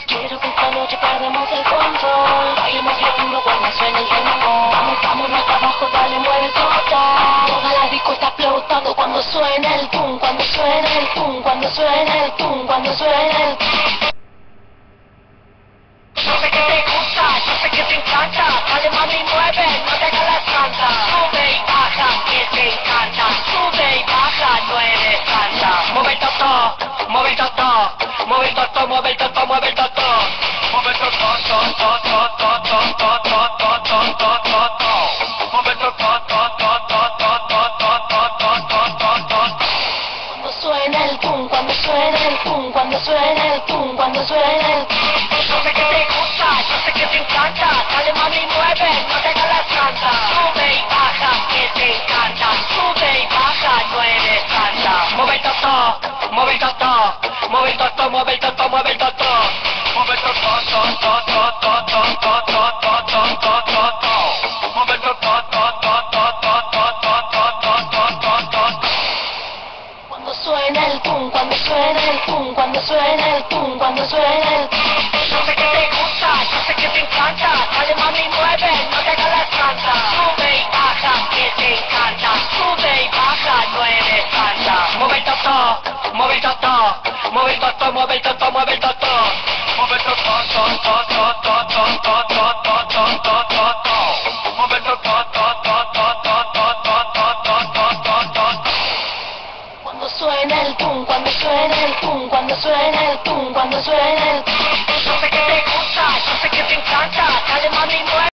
Quiero que esta noche perdamos el control. Bailemos bien duro cuando suene el dembow. Vamos, vámonos hasta abajo, dale, mueve toda. Toda la disco está explotando cuando suena el pum, cuando suena el pum, cuando suena el pum, cuando suena el pum. Yo sé que te gusta, yo sé que te encanta. Dale, mami, mueve, no te hagas la santa. Sube y baja, que te encanta. Sube y baja, no eres santa. Mueve todo, mueve todo. Mueve el toto, mueve el toto, mueve el toto. Mueve el toto, mueve el toto. Cuando suena el pum, cuando suena el pum, cuando suena el pum, cuando suena el pum. Yo sé que te gusta, yo sé que te encanta. Dale, mami, mueve, no te hagas la santa. Sube y baja, que te encanta. Sube y baja, no eres santa. Mueve el toto, mueve el toto. Mueve el toto, mueve el toto, mueve el toto. Mueve el toto, mueve el toto. Cuando suena el pum, cuando suena el pum, cuando suena el pum, cuando suena el pum. Yo sé que te gusta, yo sé que te encanta. Dale, mami, mueve, no te hagas la santa. Sube y baja, que te encanta. Sube y baja, no eres santa. Mueve el toto, mueve el toto. Mueve el toto, mueve el toto, mueve el toto. Mueve el toto, mueve el toto. Cuando suena el pum, cuando suena el pum, cuando suena el pum, cuando suena el pum. Yo sé que te gusta, yo sé que te encanta. Dale, mami,